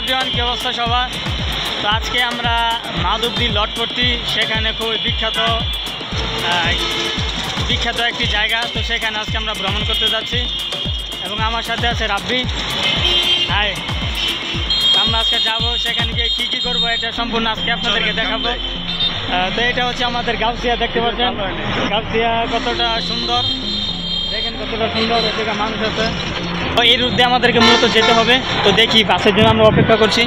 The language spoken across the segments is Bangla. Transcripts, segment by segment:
এভরিওয়ান, কি অবস্থা সবার? তো আজকে আমরা মাধবদী লটপট্টি, সেখানে খুবই বিখ্যাত একটি জায়গা। তো সেখানে আজকে আমরা ভ্রমণ করতে যাচ্ছি এবং আমার সাথে আছে রাব্বি। হাই, আমরা আজকে যাবো সেখানে গিয়ে কী করবো এটা সম্পূর্ণ আজকে আপনাদেরকে দেখাবো। তো এটা হচ্ছে আমাদের গাউসিয়া, দেখতে পাচ্ছেন গাউসিয়া কতটা সুন্দর, দেখেন কতটা সুন্দর, এদিকে মানুষ আছে। তো এই রুট দিয়ে আমাদেরকে মূলত যেতে হবে। তো দেখি, বাসের জন্য আমরা অপেক্ষা করছি।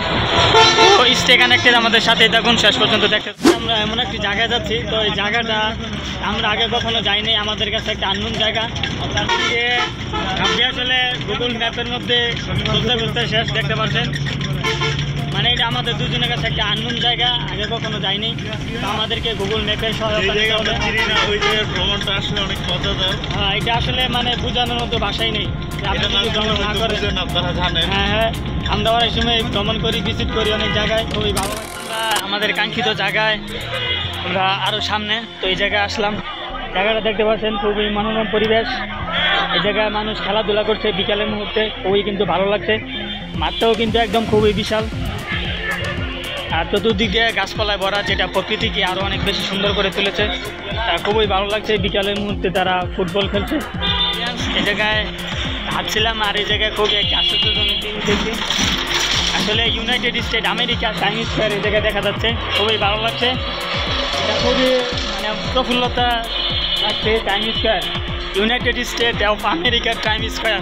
তো স্টে কানেক্টেড, আমাদের সাথে দেখুন শেষ পর্যন্ত দেখতে। আমরা এমন একটি জায়গায় যাচ্ছি, তো এই জায়গাটা আমরা আগে কখনো যাইনি, আমাদের কাছে একটা আননোন জায়গা। তারপরে আপনি আসলে গুগল ম্যাপের মধ্যে খুঁজতে শেষ, দেখতে পাচ্ছেন। মানে এটা আমাদের দুজনের কাছে একটা আননোন জায়গা, আগে কখনো যাইনি। তো আমাদেরকে গুগল ম্যাপের সহায়তা নিতে হবে। ভ্রমণটা আসলে অনেক মজাদার। হ্যাঁ, এটা আসলে মানে বোঝানোর মতো ভাষাই নেই। আপনারা জানেন, হ্যাঁ, আমরা অনেক সময় ভ্রমণ করি, ভিজিট করি অনেক জায়গায়, খুবই ভালো লাগে। আমরা আমাদের কাঙ্ক্ষিত জায়গায় আমরা আরও সামনে, তো এই জায়গায় আসলাম। জায়গাটা দেখতে পাচ্ছেন, খুবই মনোরম পরিবেশ। এই জায়গায় মানুষ খেলাধুলা করছে বিকালের মুহূর্তে, খুবই কিন্তু ভালো লাগছে। মাঠটাও কিন্তু একদম খুবই বিশাল, আর চতুর্দিকে গাছপালায় ভরা, যেটা প্রকৃতিকে আরও অনেক বেশি সুন্দর করে তুলেছে। খুবই ভালো লাগছে, বিকালের মুহূর্তে তারা ফুটবল খেলছে। এই জায়গায় হাঁটছিলাম, আর এই জায়গায় খুবই একটি আশ্চর্যজনক জিনিস দেখছি। আসলে United state America time square এই জায়গায় দেখা যাচ্ছে, খুবই ভালো লাগছে। এটা খুবই মানে প্রফুল্লতা লাগছে। Time square, United state of আমেরিকার টাইম স্কোয়ার,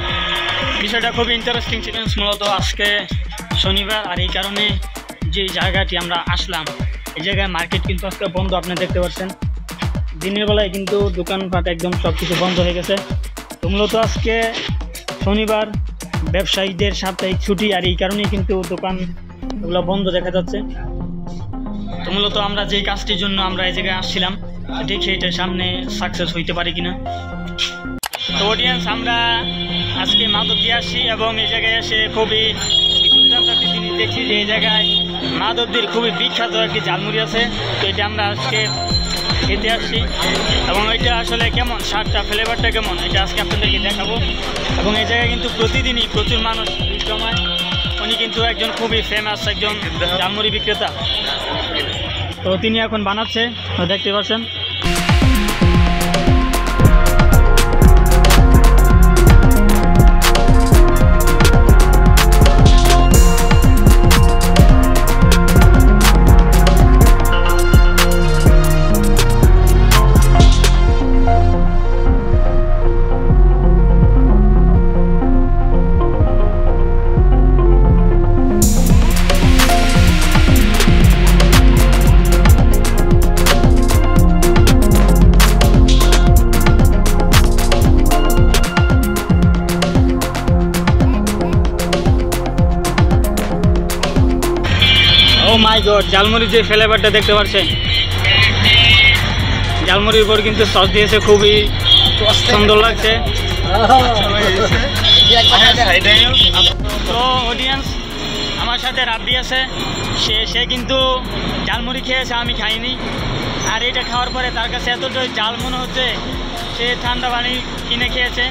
বিষয়টা খুবই ইন্টারেস্টিং ছিল। মূলত আজকে শনিবার, আর এই কারণে যে জায়গাটি আমরা আসলাম, এই জায়গায় মার্কেট কিন্তু আজকে বন্ধ, আপনি দেখতে পাচ্ছেন। দিনের বেলায় কিন্তু দোকানপাট একদম সব কিছু বন্ধ হয়ে গেছে। তো মূলত আজকে শনিবার, ব্যবসায়ীদের সাপ্তাহিক ছুটি, আর এই কারণেই কিন্তু দোকানগুলো বন্ধ দেখা যাচ্ছে। তো মূলত আমরা যেই কাজটির জন্য আমরা এই জায়গায় আসছিলাম, দেখি এটার সামনে সাকসেস হইতে পারি কিনা। তো অডিয়েন্স, আমরা আজকে মাধবদী আসছি এবং এই জায়গায় এসে খুবই দুর্দান্ত একটি জিনিস দেখছি, যে এই জায়গায় মাধবদীর খুবই বিখ্যাত একটি ঝালমুড়ি আছে। তো এটা আমরা আজকে খেতে আসছি এবং এটা আসলে কেমন, স্বাদটা, ফ্লেভারটা কেমন, এটা আজকে আপনাদেরকে দেখাবো। এবং এই জায়গায় কিন্তু প্রতিদিনই প্রচুর মানুষ জমায়। উনি কিন্তু একজন খুবই ফেমাস একজন ঝালমুড়ি বিক্রেতা। তো তিনি এখন বানাচ্ছে, দেখতে পাচ্ছেন। ও মাই গড, ঝালমুড়ির যে ফ্লেভারটা দেখতে পাচ্ছেন, ঝালমুড়ির উপর কিন্তু সস দিয়েছে, খুবই সুন্দর লাগছে। তো অডিয়েন্স, আমার সাথে রাব্বি আছে, সে কিন্তু ঝালমুড়ি খেয়েছে, আমি খাইনি। আর এটা খাওয়ার পরে তার কাছে এতটাই ঝাল মনে হচ্ছে, সে ঠান্ডা পানি কিনে খেয়েছে।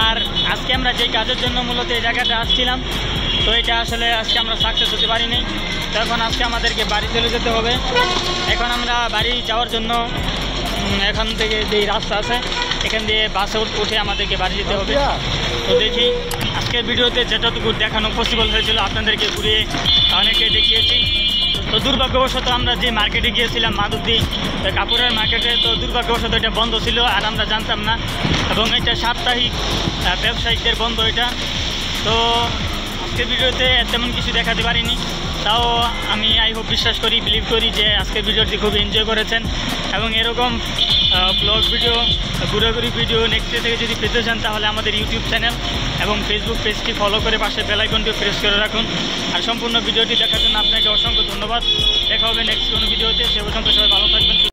আর আজকে আমরা যেই কাজের জন্য মূলত এই জায়গাটা আসছিলাম, তো এটা আসলে আজকে আমরা সাকসেস হতে পারিনি। তো এখন আজকে আমাদেরকে বাড়ি চলে যেতে হবে। এখন আমরা বাড়ি যাওয়ার জন্য এখান থেকে যেই রাস্তা আছে, এখান দিয়ে বাসে উঠে আমাদেরকে বাড়ি যেতে হবে। তো দেখি, আজকের ভিডিওতে যেটুকু দেখানো পসিবল হয়েছিল আপনাদেরকে ঘুরিয়ে অনেকে দেখিয়েছি। তো দুর্ভাগ্যবশত আমরা যে মার্কেটে গিয়েছিলাম, মাধবদী কাপড়ের মার্কেটে, তো দুর্ভাগ্যবশত এটা বন্ধ ছিল, আর আমরা জানতাম না। এবং এটা সাপ্তাহিক ব্যবসায়িকদের বন্ধ এটা। তো আজকের ভিডিওতে তেমন কিছু দেখাতে পারিনি, তাও আমি বিশ্বাস করি, বিলিভ করি যে আজকের ভিডিওটি খুব এনজয় করেছেন। এবং এরকম ব্লগ ভিডিও, ঘুরাঘুরি ভিডিও নেক্সট ডে থেকে যদি পেতে চান, তাহলে আমাদের ইউটিউব চ্যানেল এবং ফেসবুক পেজটি ফলো করে পাশে বেল আইকনটি প্রেস করে রাখুন। আর সম্পূর্ণ ভিডিওটি দেখার জন্য আপনাকে অসংখ্য ধন্যবাদ। দেখা হবে নেক্সট কোনো ভিডিওতে। সে পর্যন্ত সবাই ভালো থাকবেন।